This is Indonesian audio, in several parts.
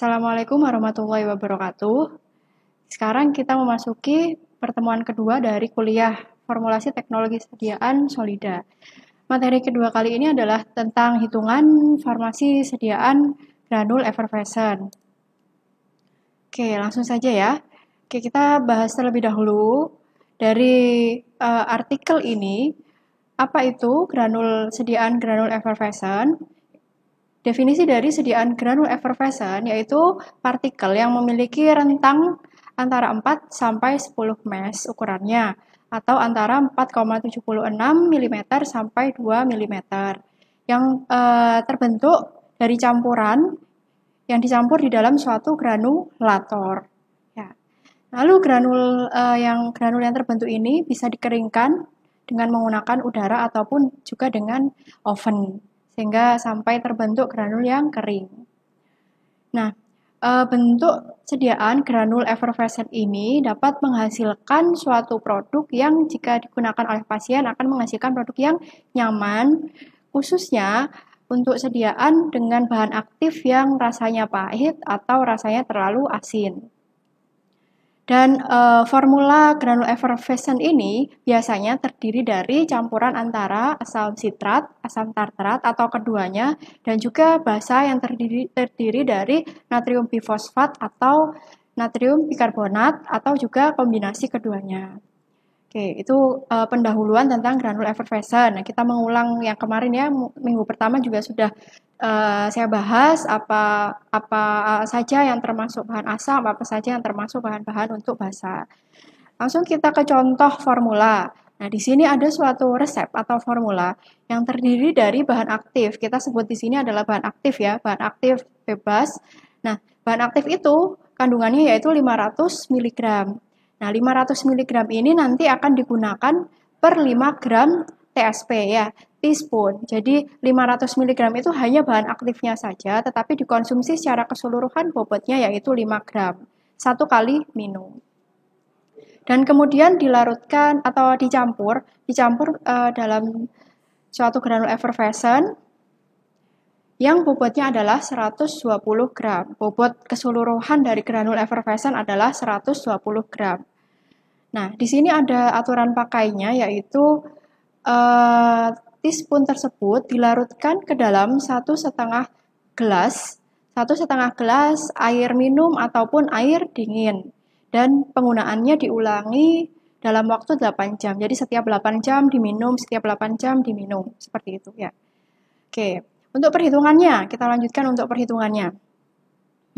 Assalamualaikum warahmatullahi wabarakatuh. Sekarang kita memasuki pertemuan kedua dari kuliah Formulasi Teknologi Sediaan Solida. Materi kedua kali ini adalah tentang hitungan formasi sediaan granul effervescent. Oke, langsung saja ya. Oke, kita bahas terlebih dahulu dari artikel ini, apa itu sediaan granul effervescent? Definisi dari sediaan granul effervescent yaitu partikel yang memiliki rentang antara 4 sampai 10 mesh ukurannya atau antara 4,76 mm sampai 2 mm yang terbentuk dari campuran yang dicampur di dalam suatu granulator. Ya. Lalu granul yang terbentuk ini bisa dikeringkan dengan menggunakan udara ataupun juga dengan oven, sehingga sampai terbentuk granul yang kering. Nah, bentuk sediaan granul effervescent ini dapat menghasilkan suatu produk yang jika digunakan oleh pasien akan menghasilkan produk yang nyaman, khususnya untuk sediaan dengan bahan aktif yang rasanya pahit atau rasanya terlalu asin. Dan formula granul effervescent ini biasanya terdiri dari campuran antara asam sitrat, asam tartrat atau keduanya, dan juga basa yang terdiri dari natrium bifosfat atau natrium bikarbonat atau juga kombinasi keduanya. Oke, itu pendahuluan tentang granul effervescent. Nah, kita mengulang yang kemarin ya, minggu pertama juga sudah saya bahas apa saja yang termasuk bahan asam, apa saja yang termasuk bahan-bahan untuk basa. Langsung kita ke contoh formula. Nah, di sini ada suatu resep atau formula yang terdiri dari bahan aktif. Kita sebut di sini adalah bahan aktif ya, bahan aktif bebas. Nah, bahan aktif itu kandungannya yaitu 500 mg. Nah, 500 mg ini nanti akan digunakan per 5 gram TSP ya, teaspoon. Jadi 500 mg itu hanya bahan aktifnya saja, tetapi dikonsumsi secara keseluruhan bobotnya yaitu 5 gram. 1 kali minum. Dan kemudian dilarutkan atau dicampur dalam suatu granul effervescent yang bobotnya adalah 120 gram. Bobot keseluruhan dari granul effervescent adalah 120 gram. Nah, di sini ada aturan pakainya yaitu teaspoon tersebut dilarutkan ke dalam 1,5 gelas air minum ataupun air dingin. Dan penggunaannya diulangi dalam waktu 8 jam. Jadi setiap 8 jam diminum, setiap 8 jam diminum. Seperti itu ya. Oke, untuk perhitungannya, kita lanjutkan untuk perhitungannya.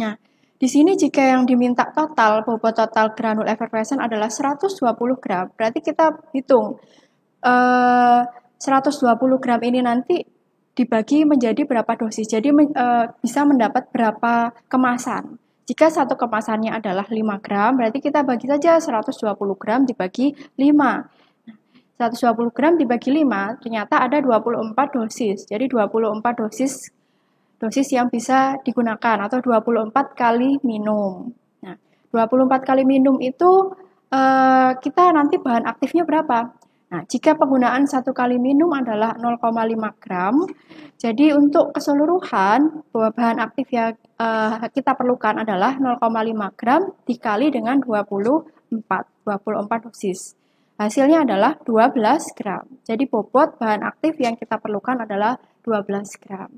Nah, di sini jika yang diminta bobot total granul effervescent adalah 120 gram, berarti kita hitung 120 gram ini nanti dibagi menjadi berapa dosis. Jadi bisa mendapat berapa kemasan. Jika satu kemasannya adalah 5 gram, berarti kita bagi saja 120 gram dibagi 5. 120 gram dibagi 5, ternyata ada 24 dosis. Jadi 24 dosis yang bisa digunakan atau 24 kali minum. Nah, 24 kali minum itu kita nanti bahan aktifnya berapa? Nah, jika penggunaan 1 kali minum adalah 0,5 gram, jadi untuk keseluruhan bahan aktif yang kita perlukan adalah 0,5 gram dikali dengan 24 dosis. Hasilnya adalah 12 gram. Jadi bobot bahan aktif yang kita perlukan adalah 12 gram.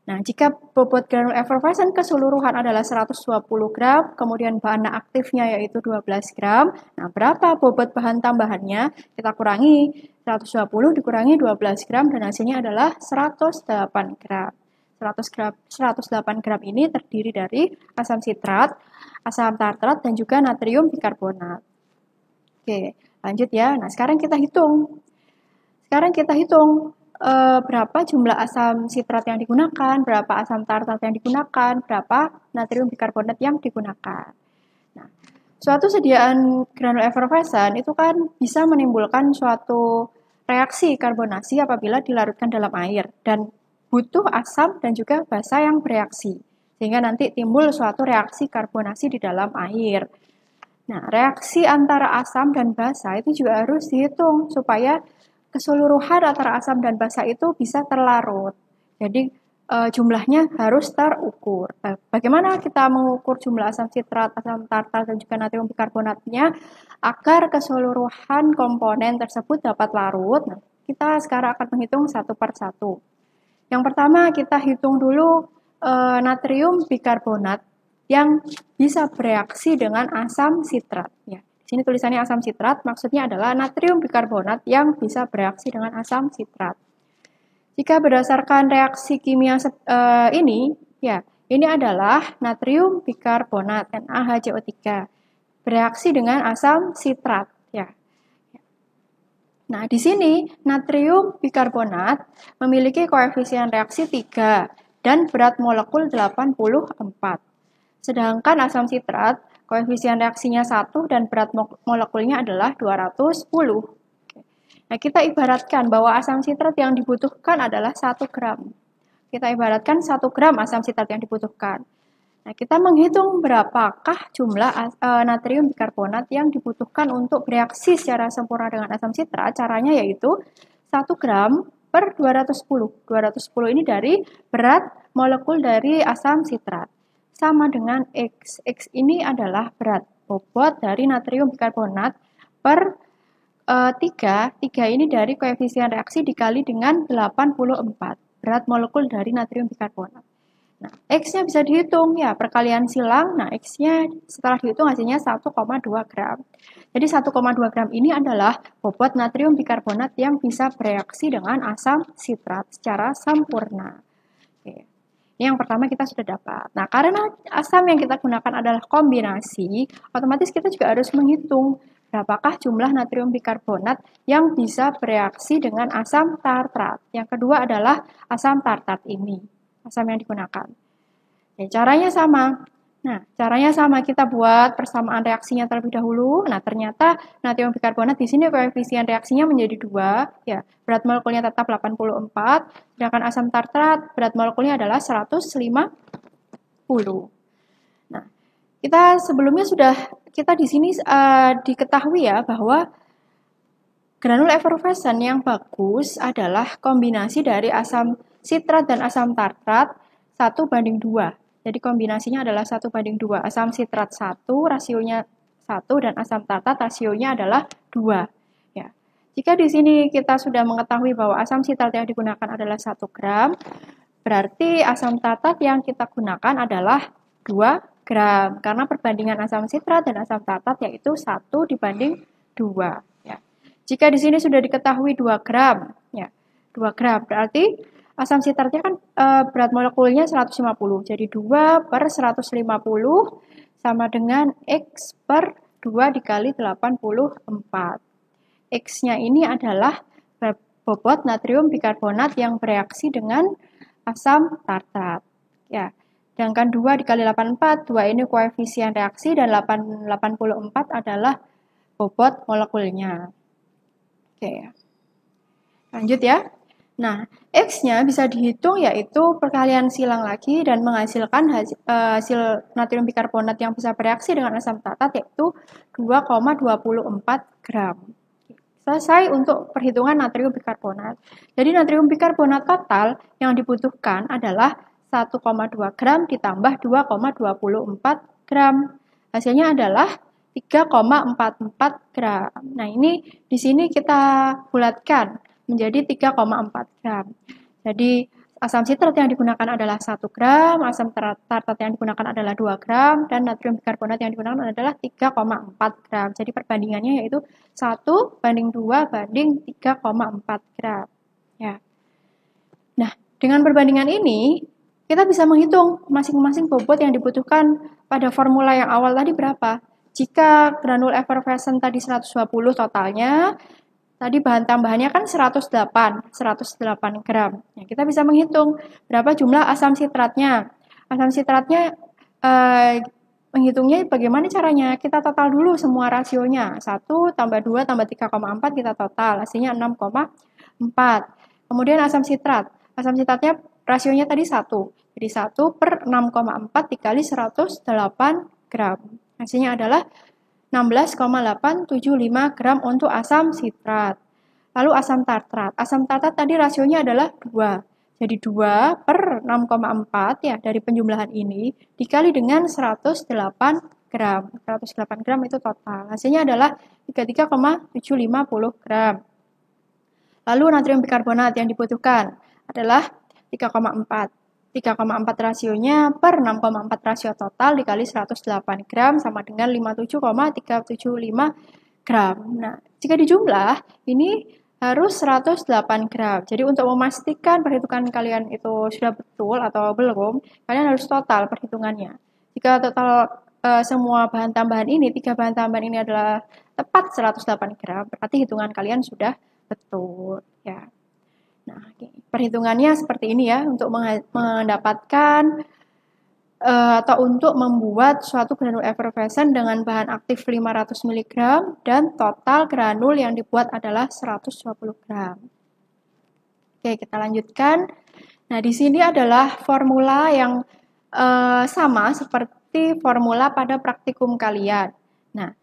Nah, jika bobot granul effervescent keseluruhan adalah 120 gram, kemudian bahan aktifnya yaitu 12 gram, nah berapa bobot bahan tambahannya? Kita kurangi 120 dikurangi 12 gram dan hasilnya adalah 108 gram. 108 gram ini terdiri dari asam sitrat, asam tartrat, dan juga natrium bikarbonat. Oke, lanjut ya. Nah, sekarang kita hitung berapa jumlah asam sitrat yang digunakan, berapa asam tartrat yang digunakan, berapa natrium bikarbonat yang digunakan. Nah, suatu sediaan granul effervescent itu kan bisa menimbulkan suatu reaksi karbonasi apabila dilarutkan dalam air dan butuh asam dan juga basa yang bereaksi. Sehingga nanti timbul suatu reaksi karbonasi di dalam air. Nah, reaksi antara asam dan basa itu juga harus dihitung supaya keseluruhan antara asam dan basa itu bisa terlarut. Jadi jumlahnya harus terukur. Bagaimana kita mengukur jumlah asam sitrat, asam tartar, dan juga natrium bikarbonatnya agar keseluruhan komponen tersebut dapat larut? Nah, kita sekarang akan menghitung satu per satu. Yang pertama kita hitung dulu natrium bikarbonat yang bisa bereaksi dengan asam sitrat. Ya, di sini tulisannya asam sitrat, maksudnya adalah natrium bikarbonat yang bisa bereaksi dengan asam sitrat. Jika berdasarkan reaksi kimia ini adalah natrium bikarbonat NaHCO3 bereaksi dengan asam sitrat. Ya. Nah, di sini natrium bikarbonat memiliki koefisien reaksi 3 dan berat molekul 84. Sedangkan asam sitrat koefisien reaksinya 1 dan berat molekulnya adalah 210. Nah, kita ibaratkan bahwa asam sitrat yang dibutuhkan adalah 1 gram. Kita ibaratkan 1 gram asam sitrat yang dibutuhkan. Nah, kita menghitung berapakah jumlah natrium bikarbonat yang dibutuhkan untuk bereaksi secara sempurna dengan asam sitrat. Caranya yaitu 1 gram per 210. 210 ini dari berat molekul dari asam sitrat. Sama dengan X. X ini adalah berat bobot dari natrium bikarbonat per 3 ini dari koefisien reaksi dikali dengan 84, berat molekul dari natrium bikarbonat. Nah, X-nya bisa dihitung ya, perkalian silang. Nah, X-nya setelah dihitung hasilnya 1,2 gram. Jadi 1,2 gram ini adalah bobot natrium bikarbonat yang bisa bereaksi dengan asam sitrat secara sempurna. Oke. Ini yang pertama kita sudah dapat. Nah, karena asam yang kita gunakan adalah kombinasi, otomatis kita juga harus menghitung berapakah jumlah natrium bikarbonat yang bisa bereaksi dengan asam tartrat. Yang kedua adalah asam tartrat ini, asam yang digunakan. Ya, caranya sama. Nah, caranya sama, kita buat persamaan reaksinya terlebih dahulu. Nah, ternyata natrium bikarbonat di sini koefisien reaksinya menjadi 2, ya. Berat molekulnya tetap 84, sedangkan asam tartrat berat molekulnya adalah 150. Nah, kita di sini diketahui ya bahwa granul effervescent yang bagus adalah kombinasi dari asam sitrat dan asam tartrat 1:2. Jadi kombinasinya adalah 1:2. Asam sitrat 1, rasionya 1, dan asam tartrat rasionya adalah 2. Ya. Jika di sini kita sudah mengetahui bahwa asam sitrat yang digunakan adalah 1 gram, berarti asam tartrat yang kita gunakan adalah 2 gram. Karena perbandingan asam sitrat dan asam tartrat yaitu 1:2. Ya. Jika di sini sudah diketahui 2 gram, ya, 2 gram berarti asam sitratnya kan berat molekulnya 150. Jadi 2 per 150 sama dengan X per 2 dikali 84. X-nya ini adalah bobot natrium bikarbonat yang bereaksi dengan asam tartrat. Ya. Sedangkan 2 dikali 84, 2 ini koefisien reaksi dan 84 adalah bobot molekulnya. Oke. Lanjut ya. Nah, X-nya bisa dihitung yaitu perkalian silang lagi dan menghasilkan hasil natrium bikarbonat yang bisa bereaksi dengan asam tartrat yaitu 2,24 gram. Selesai untuk perhitungan natrium bikarbonat. Jadi natrium bikarbonat total yang dibutuhkan adalah 1,2 gram ditambah 2,24 gram. Hasilnya adalah 3,44 gram. Nah, ini di sini kita bulatkan menjadi 3,4 gram. Jadi asam sitrat yang digunakan adalah 1 gram, asam tartrat yang digunakan adalah 2 gram, dan natrium bikarbonat yang digunakan adalah 3,4 gram. Jadi perbandingannya yaitu 1:2:3,4 gram. Ya. Nah, dengan perbandingan ini, kita bisa menghitung masing-masing bobot yang dibutuhkan pada formula yang awal tadi berapa. Jika granul effervescent tadi 120 totalnya, tadi bahan tambahannya kan 108 gram. Nah, kita bisa menghitung berapa jumlah asam sitratnya. Asam sitratnya menghitungnya bagaimana caranya? Kita total dulu semua rasionya. 1 tambah 2 tambah 3,4 kita total. Hasilnya 6,4. Kemudian asam sitrat. Asam sitratnya rasionya tadi 1. Jadi 1 per 6,4 dikali 108 gram. Hasilnya adalah 16,875 gram untuk asam sitrat. Lalu asam tartrat. Asam tartrat tadi rasionya adalah 2. Jadi 2 per 6,4 ya dari penjumlahan ini dikali dengan 108 gram. 108 gram itu total. Hasilnya adalah 33,750 gram. Lalu natrium bikarbonat yang dibutuhkan adalah 3,4. 3,4 rasionya per 6,4 rasio total dikali 108 gram sama dengan 57,375 gram. Nah, jika dijumlah, ini harus 108 gram. Jadi untuk memastikan perhitungan kalian itu sudah betul atau belum, kalian harus total perhitungannya. Jika total semua bahan tambahan ini, 3 bahan tambahan ini adalah tepat 108 gram, berarti hitungan kalian sudah betul. Ya. Nah, perhitungannya seperti ini ya, untuk mendapatkan atau untuk membuat suatu granul effervescent dengan bahan aktif 500 mg dan total granul yang dibuat adalah 120 gram. Oke, kita lanjutkan. Nah, di sini adalah formula yang sama seperti formula pada praktikum kalian. Nah,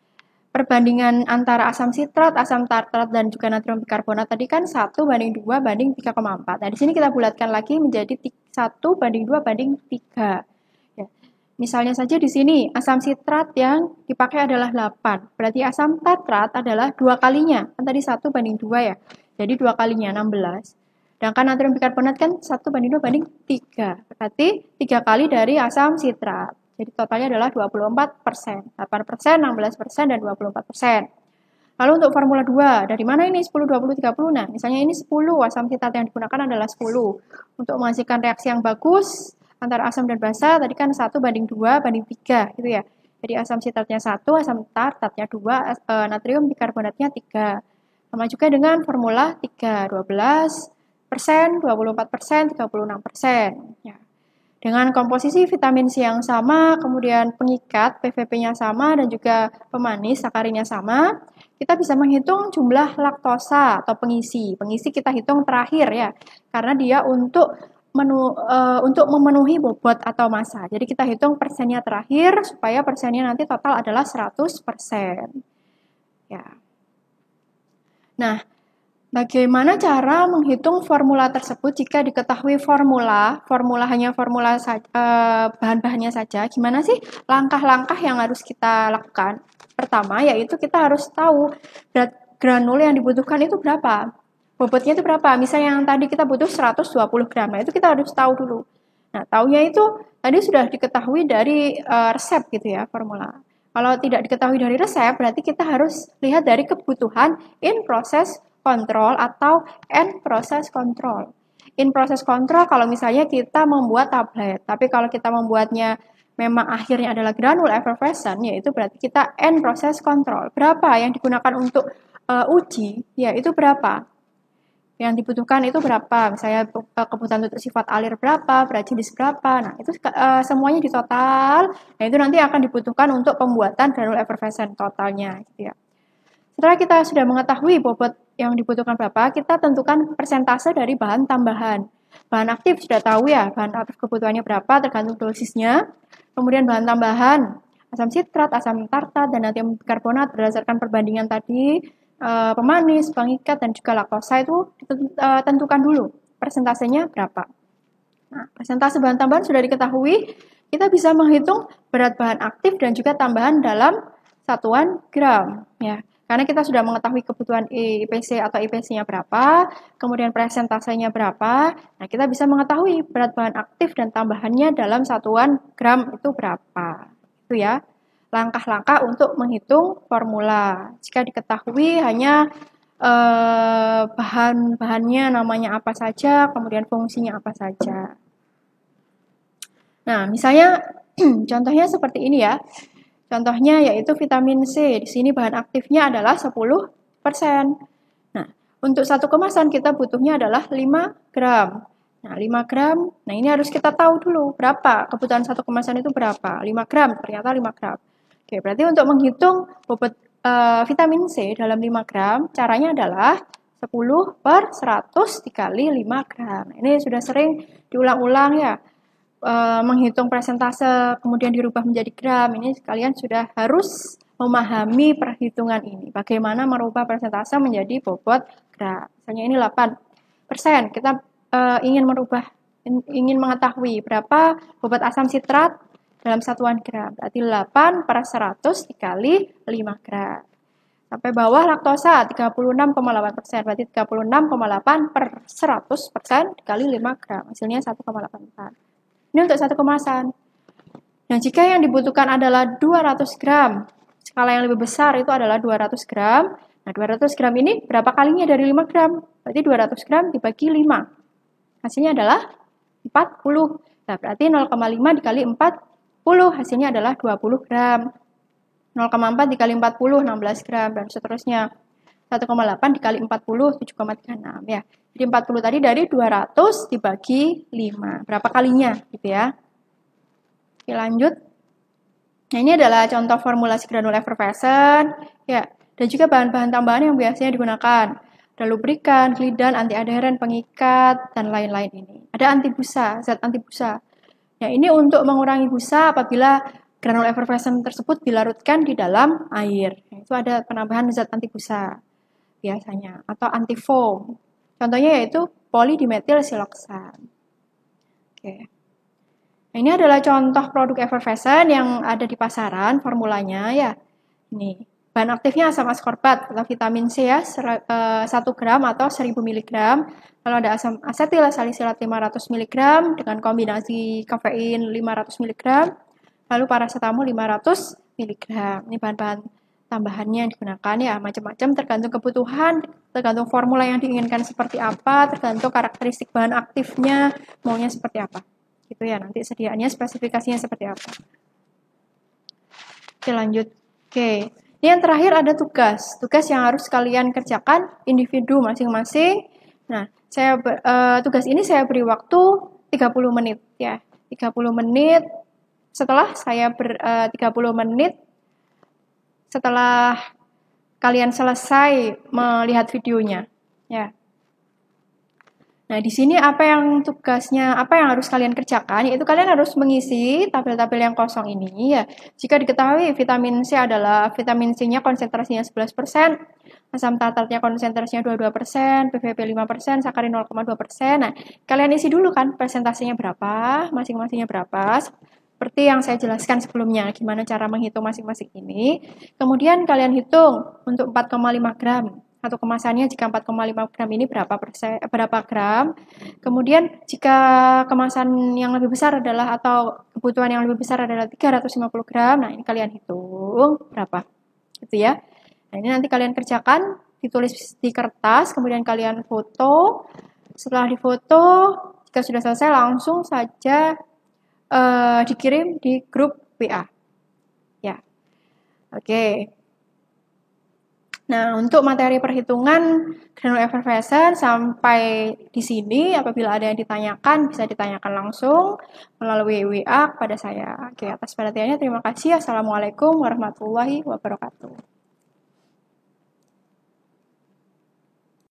perbandingan antara asam sitrat, asam tartrat, dan juga natrium bikarbonat tadi kan 1:2:3,4. Nah, di sini kita bulatkan lagi menjadi 1:2:3. Ya. Misalnya saja di sini asam sitrat yang dipakai adalah 8. Berarti asam tartrat adalah 2 kalinya. Kan tadi 1:2 ya. Jadi 2 kalinya 16. Sedangkan natrium bikarbonat kan 1:2:3. Berarti 3 kali dari asam sitrat. Jadi totalnya adalah 24%, 8%, 16%, dan 24%. Lalu untuk formula 2, dari mana ini 10, 20, 30? Nah, misalnya ini 10, asam sitrat yang digunakan adalah 10. Untuk menghasilkan reaksi yang bagus antara asam dan basa, tadi kan 1:2:3 gitu ya. Jadi asam sitratnya 1, asam tartratnya 2, natrium bikarbonatnya 3. Sama juga dengan formula 3, 12%, 24%, 36%. Ya. Dengan komposisi vitamin C yang sama, kemudian pengikat PVP-nya sama, dan juga pemanis sakarinnya sama, kita bisa menghitung jumlah laktosa atau pengisi. Pengisi kita hitung terakhir ya, karena dia untuk memenuhi bobot atau massa. Jadi kita hitung persennya terakhir, supaya persennya nanti total adalah 100%. Ya. Nah, bagaimana cara menghitung formula tersebut jika diketahui hanya formula bahan-bahannya saja? Gimana sih langkah-langkah yang harus kita lakukan? Pertama, yaitu kita harus tahu berat granul yang dibutuhkan itu berapa. Bobotnya itu berapa? Misalnya yang tadi kita butuh 120 gram, nah itu kita harus tahu dulu. Nah, taunya itu tadi sudah diketahui dari resep gitu ya, formula. Kalau tidak diketahui dari resep, berarti kita harus lihat dari kebutuhan in process control atau end process control. In process control kalau misalnya kita membuat tablet, tapi kalau kita membuatnya memang akhirnya adalah granul effervescent, yaitu berarti kita end process control. Berapa yang digunakan untuk uji, ya itu berapa. Yang dibutuhkan itu berapa, misalnya kebutuhan untuk sifat alir berapa, berat jenis berapa, nah itu semuanya di total, nah itu nanti akan dibutuhkan untuk pembuatan granul effervescent totalnya, gitu ya. Setelah kita sudah mengetahui bobot yang dibutuhkan berapa, kita tentukan persentase dari bahan tambahan. Bahan aktif sudah tahu ya, bahan aktif kebutuhannya berapa tergantung dosisnya. Kemudian bahan tambahan, asam sitrat, asam tartrat, dan natrium bikarbonat berdasarkan perbandingan tadi, pemanis, pengikat, dan juga laktosa itu ditentukan dulu persentasenya berapa. Nah, persentase bahan tambahan sudah diketahui, kita bisa menghitung berat bahan aktif dan juga tambahan dalam satuan gram. Ya. Karena kita sudah mengetahui kebutuhan IPC atau IPC-nya berapa, kemudian persentasenya berapa, nah kita bisa mengetahui berat bahan aktif dan tambahannya dalam satuan gram itu berapa. Itu ya, langkah-langkah untuk menghitung formula. Jika diketahui hanya bahan-bahannya namanya apa saja, kemudian fungsinya apa saja. Nah, misalnya contohnya seperti ini ya. Contohnya yaitu vitamin C. Di sini bahan aktifnya adalah 10%. Nah, untuk satu kemasan kita butuhnya adalah 5 gram. Nah, 5 gram, nah ini harus kita tahu dulu berapa, kebutuhan satu kemasan itu berapa. 5 gram, ternyata 5 gram. Oke, berarti untuk menghitung bobot vitamin C dalam 5 gram, caranya adalah 10/100 dikali 5 gram. Nah, ini sudah sering diulang-ulang ya. Menghitung persentase kemudian dirubah menjadi gram, ini kalian sudah harus memahami perhitungan ini. Bagaimana merubah persentase menjadi bobot gram. Misalnya ini 8%, kita ingin merubah ingin mengetahui berapa bobot asam sitrat dalam satuan gram. Berarti 8/100 dikali 5 gram. Sampai bawah laktosa 36,8%. Berarti 36,8/100% dikali 5 gram. Hasilnya 1,84. Ini untuk satu kemasan. Nah, jika yang dibutuhkan adalah 200 gram, skala yang lebih besar itu adalah 200 gram. Nah, 200 gram ini berapa kalinya dari 5 gram? Berarti 200 gram dibagi 5. Hasilnya adalah 40. Nah, berarti 0,5 dikali 40, hasilnya adalah 20 gram. 0,4 dikali 40, 16 gram, dan seterusnya. 1,8 dikali 40, 7,36. Ya. Jadi 40 tadi dari 200 dibagi 5. Berapa kalinya? Gitu ya. Oke, lanjut. Nah, ini adalah contoh formulasi granul effervescent. Ya. Dan juga bahan-bahan tambahan yang biasanya digunakan. Ada lubrikan, glidan, anti-adheren, pengikat, dan lain-lain ini. Ada antibusa, zat antibusa. Ya, ini untuk mengurangi busa apabila granul effervescent tersebut dilarutkan di dalam air. Nah, itu ada penambahan zat antibusa biasanya, atau antifoam. Contohnya yaitu polidimetil siloxan. Oke. Nah, ini adalah contoh produk effervescent yang ada di pasaran, formulanya ya. Ini bahan aktifnya asam ascorbat atau vitamin C ya, 1 gram atau 1000 mg. Kalau ada asam asetil salisilat 500 mg dengan kombinasi kafein 500 mg, lalu paracetamol 500 mg. Ini bahan-bahan tambahannya yang digunakan ya, macam-macam tergantung kebutuhan, tergantung formula yang diinginkan seperti apa, tergantung karakteristik bahan aktifnya, maunya seperti apa. Gitu ya, nanti sediaannya spesifikasinya seperti apa. Oke, lanjut. Oke. Ini yang terakhir ada tugas. Tugas yang harus kalian kerjakan individu masing-masing. Nah, tugas ini saya beri waktu 30 menit ya. 30 menit setelah saya 30 menit setelah kalian selesai melihat videonya ya. Nah, di sini apa yang harus kalian kerjakan, yaitu kalian harus mengisi tabel-tabel yang kosong ini ya. Jika diketahui vitamin C adalah vitamin C-nya konsentrasinya 11%, asam tartarnya konsentrasinya 22%, PVP 5%, sakarin 0,2%. Nah, kalian isi dulu kan persentasenya berapa, masing-masingnya berapa. Seperti yang saya jelaskan sebelumnya, gimana cara menghitung masing-masing ini. Kemudian kalian hitung untuk 4,5 gram. Satu kemasannya jika 4,5 gram ini berapa gram. Kemudian jika kemasan yang lebih besar adalah atau kebutuhan yang lebih besar adalah 350 gram, nah ini kalian hitung berapa. Gitu ya. Nah, ini nanti kalian kerjakan, ditulis di kertas, kemudian kalian foto. Setelah difoto, jika sudah selesai langsung saja dikirim di grup WA. Ya. Oke. Nah, untuk materi perhitungan granul effervescent sampai di sini, apabila ada yang ditanyakan, bisa ditanyakan langsung melalui WA kepada saya. Oke, atas perhatiannya terima kasih. Assalamualaikum warahmatullahi wabarakatuh.